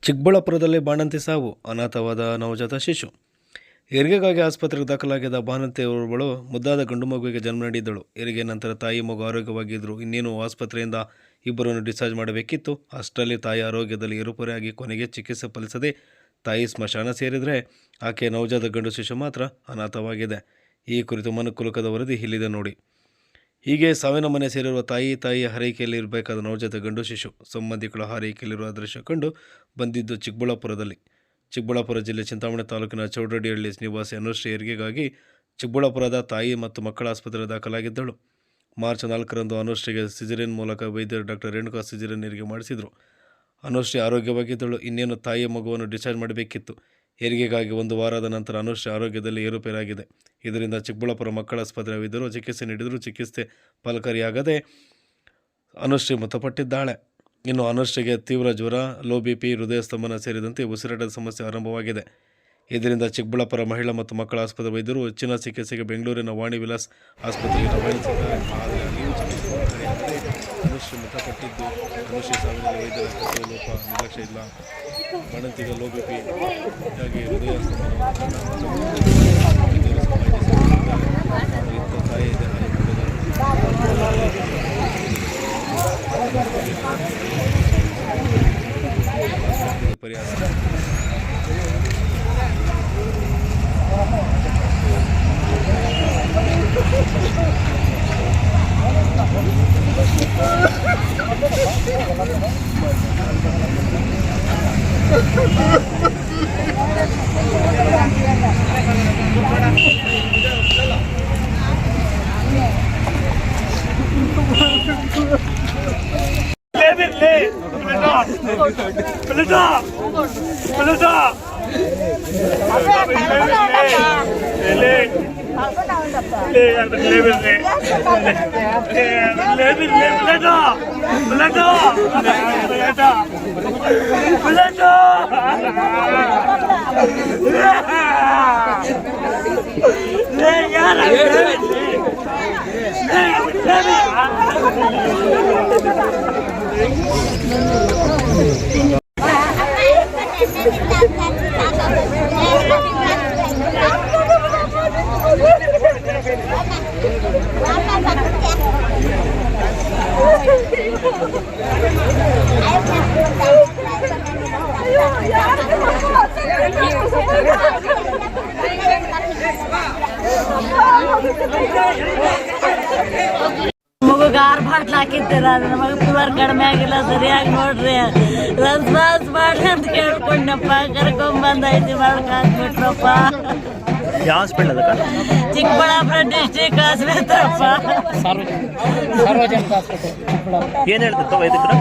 ಚಿಕ್ಕಬಳ್ಳಾಪುರದಲ್ಲಿ ಬಾಣಂತಿ ಸಾವು, ಅನಾಥವಾದ ನವಜಾತ ಶಿಶು. ಹೆರಿಗೆಗಾಗಿ ಆಸ್ಪತ್ರೆಗೆ ದಾಖಲಾಗಿದ್ದ ಬಾಣಂತಿಯವಳು ಮುದ್ದಾದ ಗಂಡು ಮಗುವಿಗೆ ಜನ್ಮ ನೀಡಿದ್ದಳು. ಹೆರಿಗೆ ನಂತರ ತಾಯಿ ಮಗು ಆರೋಗ್ಯವಾಗಿದ್ದರು. ಇನ್ನೇನು ಆಸ್ಪತ್ರೆಯಿಂದ ಇಬ್ಬರನ್ನು ಡಿಸ್ಚಾರ್ಜ್ ಮಾಡಬೇಕಿತ್ತು. ಅಷ್ಟರಲ್ಲಿ ತಾಯಿ ಆರೋಗ್ಯದಲ್ಲಿ ಏರುಪೇರಾಗಿ ಕೊನೆಗೆ ಚಿಕಿತ್ಸೆ ಫಲಿಸದೆ ತಾಯಿ ಸ್ಮಶಾನ ಸೇರಿದರೆ ಆಕೆಯ ನವಜಾತ ಗಂಡು ಶಿಶು ಮಾತ್ರ ಅನಾಥವಾಗಿದೆ. ಈ ಕುರಿತು ಮನುಕುಲಕದ ವರದಿ ಇಲ್ಲಿದೆ ನೋಡಿ. ಹೀಗೆ ಸಾವಿನ ಮನೆ ಸೇರಿರುವ ತಾಯಿಯ ಹರೈಕೆಯಲ್ಲಿ ಇರಬೇಕಾದ ನವಜಾತ ಗಂಡು ಶಿಶು ಸಂಬಂಧಿಗಳ ಹಾರೈಕೆಯಲ್ಲಿರುವ ದೃಶ್ಯ ಕಂಡು ಬಂದಿದ್ದು ಚಿಕ್ಕಬಳ್ಳಾಪುರ ಜಿಲ್ಲೆ ಚಿಂತಾಮಣಿ ತಾಲೂಕಿನ ಚೌಡಡಿಹಳ್ಳಿ ನಿವಾಸಿ ಅನುಶ್ರೀ ಹೆರಿಗೆಗಾಗಿ ಚಿಕ್ಕಬಳ್ಳಾಪುರದ ತಾಯಿ ಮತ್ತು ಮಕ್ಕಳ ಆಸ್ಪತ್ರೆಗೆ ದಾಖಲಾಗಿದ್ದಳು. ಮಾರ್ಚ್ 4ರಂದು ಅನುಶ್ರೀಗೆ ಸಿಜರಿನ್ ಮೂಲಕ ವೈದ್ಯರು ಡಾಕ್ಟರ್ ರೇಣುಕಾ ಸಿಜರಿನ್ ಹೆರಿಗೆ ಮಾಡಿಸಿದರು. ಅನುಶ್ರೀ ಆರೋಗ್ಯವಾಗಿದ್ದಳು. ಇನ್ನೇನು ತಾಯಿಯ ಮಗುವನ್ನು ಡಿಸ್ಚಾರ್ಜ್ ಮಾಡಬೇಕಿತ್ತು. ಹೆರಿಗೆಗಾಗಿ 1 ವಾರದ ನಂತರ ಅನುಶ್ರೀ ಆರೋಗ್ಯದಲ್ಲಿ ಏರುಪೇರಾಗಿದೆ. ಇದರಿಂದ ಚಿಕ್ಕಬಳ್ಳಾಪುರ ಮಕ್ಕಳ ಆಸ್ಪತ್ರೆ ವೈದ್ಯರು ಚಿಕಿತ್ಸೆ ನೀಡಿದರೂ ಚಿಕಿತ್ಸೆ ಫಲಕಾರಿಯಾಗದೆ ಅನುಶ್ರೀ ಮೃತಪಟ್ಟಿದ್ದಾಳೆ. ಇನ್ನು ಅನುಶ್ರೀಗೆ ತೀವ್ರ ಜ್ವರ, ಲೋ BP, ಹೃದಯ ಸ್ತಂಭನ ಸೇರಿದಂತೆ ಉಸಿರಾಟದ ಸಮಸ್ಯೆ ಆರಂಭವಾಗಿದೆ. ಇದರಿಂದ ಚಿಕ್ಕಬಳ್ಳಾಪುರ ಮಹಿಳಾ ಮತ್ತು ಮಕ್ಕಳ ಆಸ್ಪತ್ರೆ ವೈದ್ಯರು ಹೆಚ್ಚಿನ ಚಿಕಿತ್ಸೆಗೆ ಬೆಂಗಳೂರಿನ ವಾಣಿ ವಿಲಾಸ್ ಆಸ್ಪತ್ರೆಗೆ ರವಾನಿಸಿದ್ದಾರೆ. ಆದರೆ ಅಲ್ಲಿಯೂ ಚಿಕಿತ್ಸೆ ಫಲಕಾರಿಯಾಗದೆ ಅನುಶ್ರೀ ಮೃತಪಟ್ಟಿದ್ದು, ಅನುಶ್ರೀ ಸಾವಿನಲ್ಲಿ ವೈದ್ಯರ ಕರ್ತವ್ಯ ಲೋಪ, ನಿರ್ಲಕ್ಷ್ಯ ಇಲ್ಲ. ಬಾಣಂತಿಗೆ ಲೋ BP ಹೀಗಾಗಿ ಹೃದಯ ತಾಯಿ ಪರಿಹಾರ ಮಗುಗೆ 6 ಬಾಟ್ಲು ಹಾಕಿದ್ದೀರ. ನಮಗೆ ಫೀವರ್ ಕಡಿಮೆ ಆಗಿಲ್ಲ, ಸರಿಯಾಗಿ ನೋಡ್ರಿ, ರೆಸ್ಪಾನ್ಸ್ ಮಾಡ್ರಿ ಅಂತ ಕೇಳ್ಕೊಂಡಪ್ಪ. ಕರ್ಕೊಂಬಂದು ಐತಿ ಮಾಡಕ್ಕೆ ಹಾಕ್ಬಿಟ್ರಪ್ಪ. ಯಾವ ಹಾಸ್ಪಿಟಲ್ ಅದಕ್ಕೆ? ಚಿಕ್ಕಬಳ್ಳಾಪುರ ಡಿಸ್ಟ್ರಿಕ್ಟ್ ಆಸ್ಪತ್ರೆಪ್ಪ. ಸಾರ್ವಜನಿಕ ಆಸ್ಪತ್ರೆ ಏನು ಹೇಳ್ತಿತ್ತು ವೈದ್ಯರು?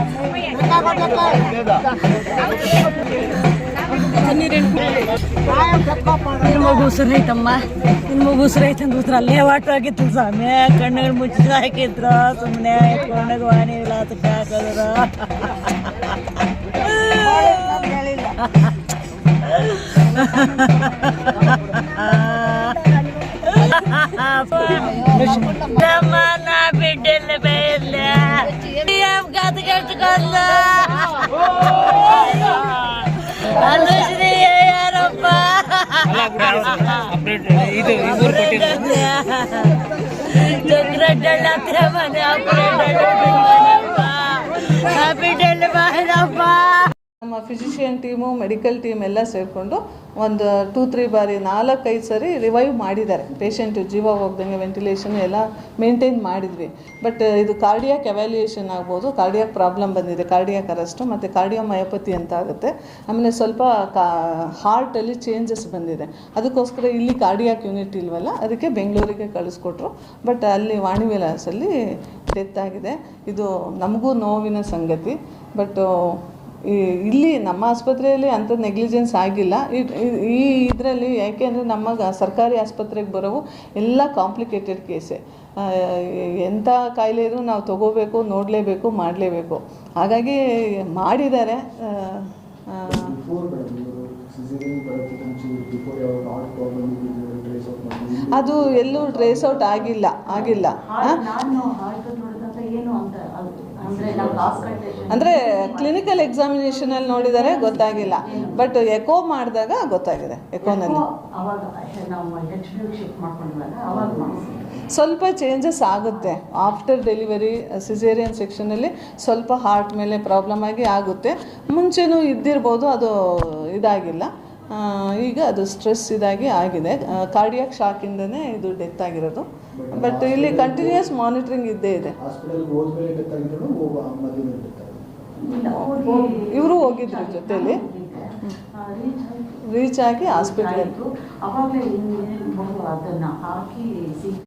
ನಿನ್ನ ಮಗು ಉಸಿರೈತಮ್ಮ, ನಿನ್ನ ಮಗು ಉಸಿರೈತಂತ ಉಸಿರು ಅಲ್ಲೇ ವಾಟವಾಗಿತ್ತು ಸ್ವಾಮಿ. ಕಣ್ಣುಗಳು ಮುಚ್ಚಿ ಹಾಕಿದ್ರು, ಸುಮ್ಮನೆ ಎತ್ಕೊಂಡಾಗ ವಾಣಿ ಇಲ್ಲ ಅದಕ್ಕೆ ಹಾಕಿದ್ರು. ನಾ ಬಿಡ್ಡೆಲ್ಲ ಬೇಯಿಲ್ಲ ಗದ್ಗೆಟ್ಕೊಂಡ ಅನುಶ್ರೀ ಯಾರಪ್ಪ ಚಕ್ರಡ್ಡಳ್ಳ ಹತ್ರ ಮನೆ ಬಿಡ್ಡೆಲ್ಲ ಬಾರಪ್ಪ. ನಮ್ಮ ಫಿಸಿಷಿಯನ್ ಟೀಮು, ಮೆಡಿಕಲ್ ಟೀಮ್ ಎಲ್ಲ ಸೇರಿಕೊಂಡು ಒಂದು 2-3 ಬಾರಿ 4-5 ಸರಿ ರಿವೈವ್ ಮಾಡಿದ್ದಾರೆ. ಪೇಷಂಟು ಜೀವ ಹೋಗ್ದಂಗೆ ವೆಂಟಿಲೇಷನ್ ಎಲ್ಲ ಮೇಂಟೈನ್ ಮಾಡಿದ್ವಿ. ಬಟ್ ಇದು ಕಾರ್ಡಿಯಾಕ್ ಎವ್ಯಾಲ್ಯೂಯೇಷನ್ ಆಗ್ಬೋದು, ಕಾರ್ಡಿಯಾಕ್ ಪ್ರಾಬ್ಲಮ್ ಬಂದಿದೆ, ಕಾರ್ಡಿಯಾಕ್ ಅರೆಸ್ಟು ಮತ್ತು ಕಾರ್ಡಿಯೋಮಯೋಪತಿ ಅಂತ ಆಗುತ್ತೆ. ಆಮೇಲೆ ಸ್ವಲ್ಪ ಹಾರ್ಟಲ್ಲಿ ಚೇಂಜಸ್ ಬಂದಿದೆ. ಅದಕ್ಕೋಸ್ಕರ ಇಲ್ಲಿ ಕಾರ್ಡಿಯಾಕ್ ಯೂನಿಟ್ ಇಲ್ವಲ್ಲ, ಅದಕ್ಕೆ ಬೆಂಗಳೂರಿಗೆ ಕಳಿಸ್ಕೊಟ್ರು. ಬಟ್ ಅಲ್ಲಿ ವಾಣಿ ವಿಲಾಸಲ್ಲಿ ಡೆತ್ ಆಗಿದೆ. ಇದು ನಮಗೂ ನೋವಿನ ಸಂಗತಿ. ಬಟ್ ಇಲ್ಲಿ ನಮ್ಮ ಆಸ್ಪತ್ರೆಯಲ್ಲಿ ಅಂಥ ನೆಗ್ಲಿಜೆನ್ಸ್ ಆಗಿಲ್ಲ. ಈ ಇದರಲ್ಲಿ ಯಾಕೆಂದರೆ ನಮ್ಮ ಸರ್ಕಾರಿ ಆಸ್ಪತ್ರೆಗೆ ಬರೋವು ಎಲ್ಲ ಕಾಂಪ್ಲಿಕೇಟೆಡ್ ಕೇಸೆ. ಎಂಥ ಕಾಯಿಲೆ ಇದ್ರೂ ನಾವು ತೊಗೋಬೇಕು, ನೋಡಲೇಬೇಕು, ಮಾಡಲೇಬೇಕು. ಹಾಗಾಗಿ ಮಾಡಿದ್ದಾರೆ. ಅದು ಎಲ್ಲೂ ಟ್ರೇಸ್ ಔಟ್ ಆಗಿಲ್ಲ. ಅಂದರೆ ಕ್ಲಿನಿಕಲ್ ಎಕ್ಸಾಮಿನೇಷನಲ್ಲಿ ನೋಡಿದರೆ ಗೊತ್ತಾಗಿಲ್ಲ, ಬಟ್ ಎಕೋ ಮಾಡಿದಾಗ ಗೊತ್ತಾಗಿದೆ. ಎಕೋನಲ್ಲಿ ಸ್ವಲ್ಪ ಚೇಂಜಸ್ ಆಗುತ್ತೆ ಆಫ್ಟರ್ ಡೆಲಿವರಿ. ಸಿಸೇರಿಯನ್ ಸೆಕ್ಷನಲ್ಲಿ ಸ್ವಲ್ಪ ಹಾರ್ಟ್ ಮೇಲೆ ಪ್ರಾಬ್ಲಮ್ ಆಗುತ್ತೆ. ಮುಂಚೆನೂ ಇದ್ದಿರ್ಬೋದು, ಅದು ಇದಾಗಿಲ್ಲ. ಈಗ ಅದು ಸ್ಟ್ರೆಸ್ ಇದಾಗಿ ಆಗಿದೆ. ಕಾರ್ಡಿಯಾಕ್ ಶಾಕಿಂದನೇ ಇದು ಡೆತ್ ಆಗಿರೋದು. ಬಟ್ ಇಲ್ಲಿ ಕಂಟಿನ್ಯೂಸ್ ಮಾನಿಟ್ರಿಂಗ್ ಇದ್ದೇ ಇದೆ. ಇವರು ಹೋಗಿದ್ರು ಜೊತೆಲಿ, ರೀಚ್ ಆಗಿ ಹಾಸ್ಪಿಟಲ್